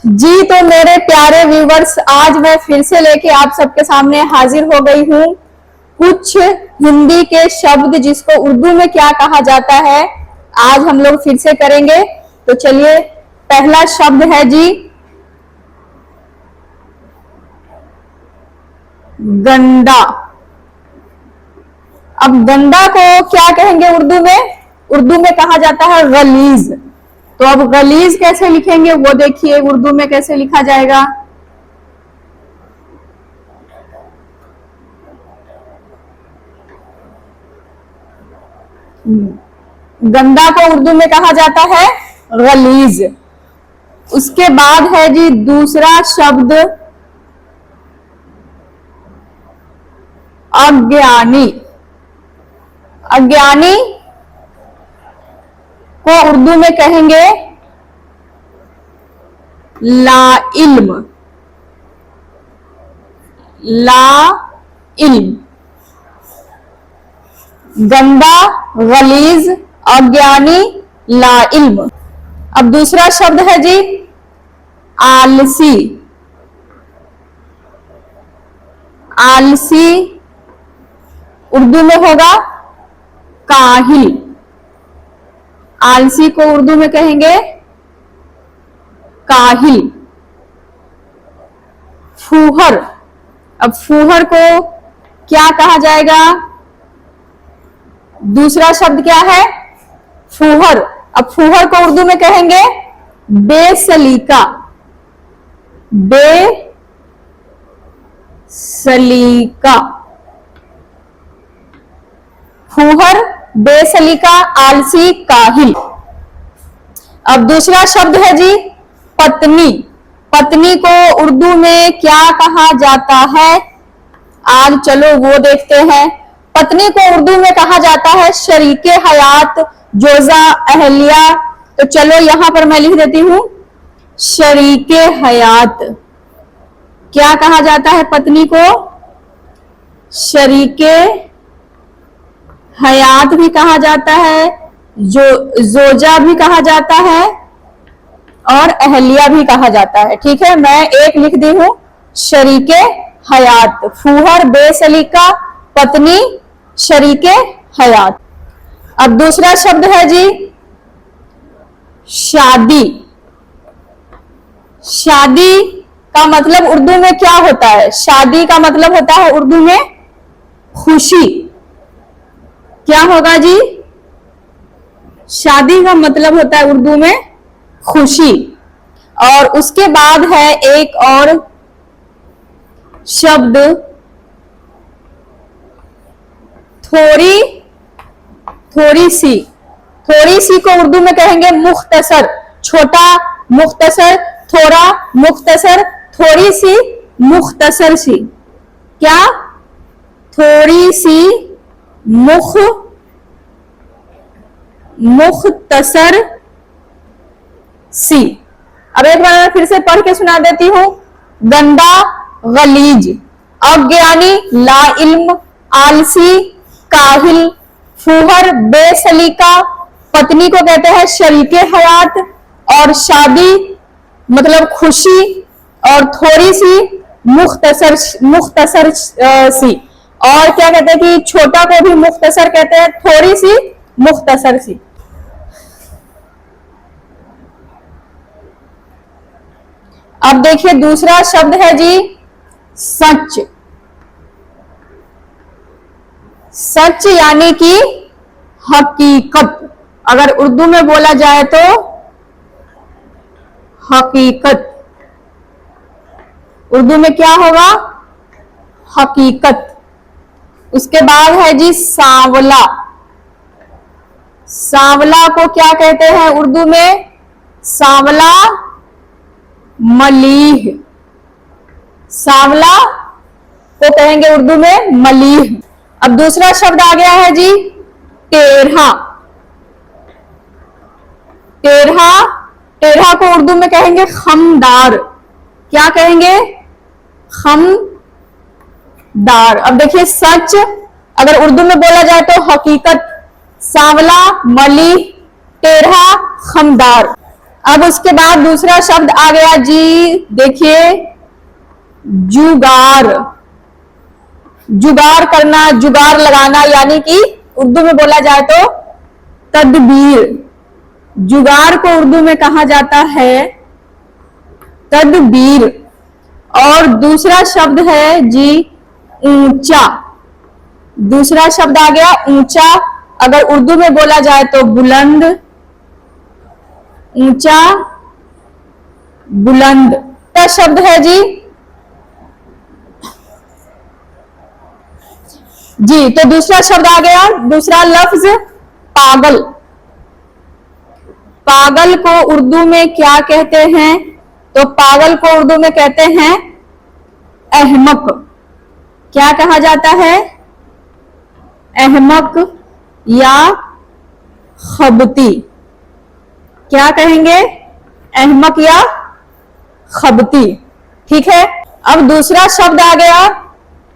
जी तो मेरे प्यारे व्यूवर्स, आज मैं फिर से लेके आप सबके सामने हाजिर हो गई हूँ। कुछ हिंदी के शब्द जिसको उर्दू में क्या कहा जाता है, आज हम लोग फिर से करेंगे। तो चलिए, पहला शब्द है जी गंदा। अब गंदा को क्या कहेंगे उर्दू में? उर्दू में कहा जाता है गलीज। तो अब गलीज कैसे लिखेंगे वो देखिए, उर्दू में कैसे लिखा जाएगा। गंदा को उर्दू में कहा जाता है गलीज। उसके बाद है जी दूसरा शब्द अज्ञानी। अज्ञानी को उर्दू में कहेंगे ला इल्म। ला इल्म। गंदा, गलीज, अज्ञानी, ला इल्म। अब दूसरा शब्द है जी आलसी। आलसी उर्दू में होगा काहिल। आलसी को उर्दू में कहेंगे काहिल। फूहर। अब फूहर को क्या कहा जाएगा? दूसरा शब्द क्या है? फूहर। अब फूहर को उर्दू में कहेंगे बेसलीका। बेसलीका। फूहर, बेसलीका, आलसी, काहिल। अब दूसरा शब्द है जी पत्नी। पत्नी को उर्दू में क्या कहा जाता है? आज चलो वो देखते हैं। पत्नी को उर्दू में कहा जाता है शरीके हयात, जोजा, अहलिया। तो चलो यहां पर मैं लिख देती हूं शरीके हयात। क्या कहा जाता है पत्नी को? शरीके हयात भी कहा जाता है, जोजा भी कहा जाता है और अहलिया भी कहा जाता है। ठीक है, मैं एक लिख दी हूं शरीके हयात। फूहर, बेसलीका, पत्नी, शरीके हयात। अब दूसरा शब्द है जी शादी। शादी का मतलब उर्दू में क्या होता है? शादी का मतलब होता है उर्दू में खुशी। क्या होगा जी? शादी का मतलब होता है उर्दू में खुशी। और उसके बाद है एक और शब्द थोड़ी। थोड़ी सी। थोड़ी सी को उर्दू में कहेंगे मुख्तसर। छोटा मुख्तसर, थोड़ा मुख्तसर, थोड़ी सी मुख्तसर सी। क्या? थोड़ी सी मुख्तसर सी। अब एक बार मैं फिर से पढ़ के सुना देती हूं। गंदा, गलीज, अज्ञानी, ला इल्म, आलसी, काहिल, फूहर, बेसलीका, पत्नी को कहते हैं शरीके हयात, और शादी मतलब खुशी, और थोड़ी सी मुख्तसर सी। और क्या कहते हैं कि छोटा को भी मुख्तसर कहते हैं, थोड़ी सी मुख्तसर सी। अब देखिए दूसरा शब्द है जी सच। सच यानी कि हकीकत। अगर उर्दू में बोला जाए तो हकीकत। उर्दू में क्या होगा? हकीकत। उसके बाद है जी सांवला। सांवला को क्या कहते हैं उर्दू में? सांवला मलीह। सांवला को कहेंगे उर्दू में मलीह। अब दूसरा शब्द आ गया है जी टेढ़ा। टेढ़ा। टेढ़ा को उर्दू में कहेंगे खमदार। क्या कहेंगे? खमदार। अब देखिए सच अगर उर्दू में बोला जाए तो हकीकत, सांवला, मलीह, टेढ़ा, खमदार। अब उसके बाद दूसरा शब्द आ गया जी, देखिए जुगाड़। जुगाड़ करना, जुगाड़ लगाना, यानी कि उर्दू में बोला जाए तो तदबीर। जुगाड़ को उर्दू में कहा जाता है तदबीर। और दूसरा शब्द है जी ऊंचा। दूसरा शब्द आ गया ऊंचा, अगर उर्दू में बोला जाए तो बुलंद। ऊंचा, बुलंद। क्या शब्द है जी? जी, तो दूसरा शब्द आ गया, दूसरा लफ्ज पागल। पागल को उर्दू में क्या कहते हैं? तो पागल को उर्दू में कहते हैं अहमक। क्या कहा जाता है? अहमक या खबती। क्या कहेंगे? अहमक या खबती। ठीक है। अब दूसरा शब्द आ गया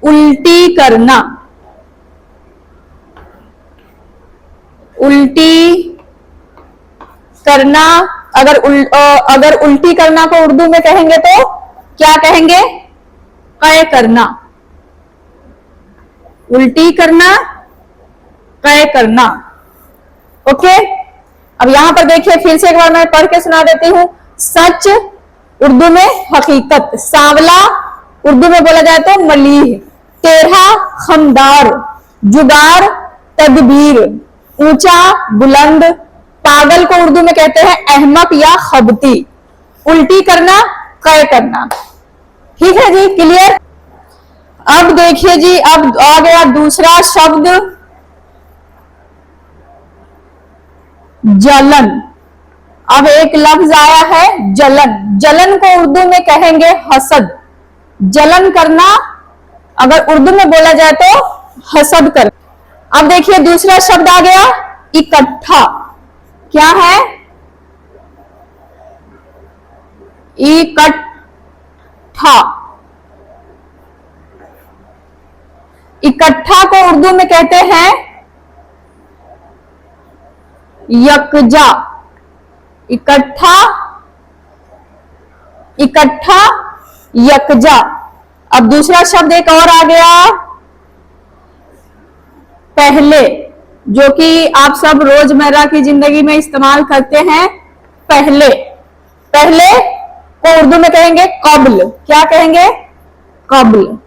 उल्टी करना। उल्टी करना, अगर उल्टी करना को उर्दू में कहेंगे तो क्या कहेंगे? कै करना। उल्टी करना, कै करना। ओके। अब यहां पर देखिए, फिर से एक बार मैं पढ़ के सुना देती हूं। सच उर्दू में हकीकत। सांवला उर्दू में बोला जाए तो मलीह। टेढ़ा खमदार। जुगाड़ तदबीर। ऊंचा बुलंद। पागल को उर्दू में कहते हैं अहमक या खबती। उल्टी करना, कै करना। ठीक है जी, क्लियर। अब देखिए जी, अब आ गया दूसरा शब्द जलन। अब एक लफ्ज आया है जलन। जलन को उर्दू में कहेंगे हसद। जलन करना अगर उर्दू में बोला जाए तो हसद कर। अब देखिए दूसरा शब्द आ गया इकट्ठा। क्या है? इकट्ठा। इकट्ठा को उर्दू में कहते हैं यकजा। इकट्ठा, इकट्ठा, यकजा। अब दूसरा शब्द एक और आ गया पहले, जो कि आप सब रोजमर्रा की जिंदगी में इस्तेमाल करते हैं। पहले। पहले को उर्दू में कहेंगे कब्ल। क्या कहेंगे? कब्ल।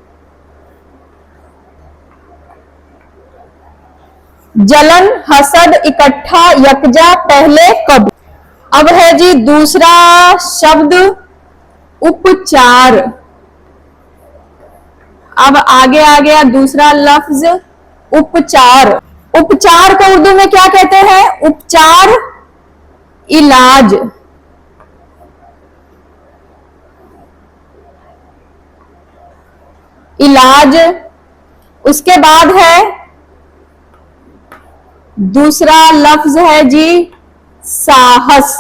जलन, हसद, इकट्ठा, यकजा, पहले, कब्ल। अब है जी दूसरा शब्द उपचार। अब आगे आ गया दूसरा लफ्ज उपचार। उपचार को उर्दू में क्या कहते हैं? उपचार, इलाज। इलाज। उसके बाद है दूसरा लफ्ज है जी साहस।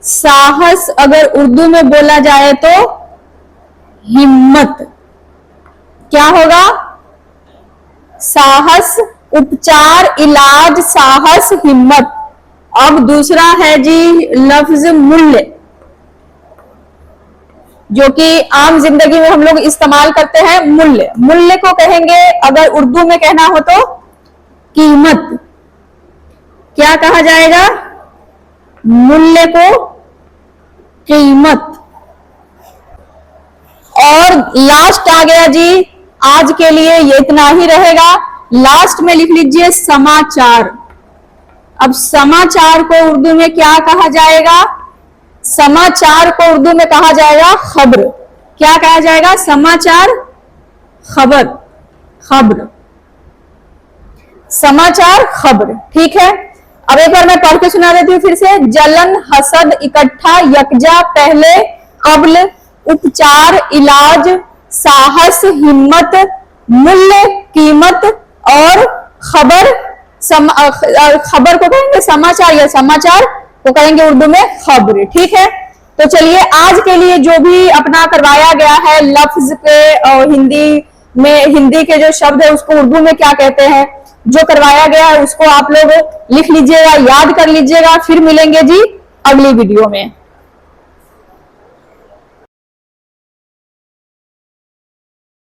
साहस अगर उर्दू में बोला जाए तो हिम्मत। क्या होगा? साहस, उपचार, इलाज, साहस, हिम्मत। अब दूसरा है जी लफ्ज मूल्य, जो कि आम जिंदगी में हम लोग इस्तेमाल करते हैं। मूल्य। मूल्य को कहेंगे अगर उर्दू में कहना हो तो कीमत। क्या कहा जाएगा? मूल्य को कीमत। और लास्ट आ गया जी, आज के लिए ये इतना ही रहेगा। लास्ट में लिख लीजिए समाचार। अब समाचार को उर्दू में क्या कहा जाएगा? समाचार को उर्दू में कहा जाएगा खबर। क्या कहा जाएगा? समाचार, खबर। खबर, समाचार, खबर। ठीक है। अब एक बार मैं पढ़ के सुना देती हूँ फिर से। जलन, हसद, इकट्ठा, यकजा, पहले, कब्ल, उपचार, इलाज, साहस, हिम्मत, मूल्य, कीमत और खबर। खबर को कहेंगे समाचार, या समाचार को कहेंगे उर्दू में खबर। ठीक है। तो चलिए, आज के लिए जो भी अपना करवाया गया है लफ्ज के हिंदी में, हिंदी के जो शब्द है उसको उर्दू में क्या कहते हैं, जो करवाया गया है उसको आप लोग लिख लीजिएगा, याद कर लीजिएगा। फिर मिलेंगे जी अगली वीडियो में।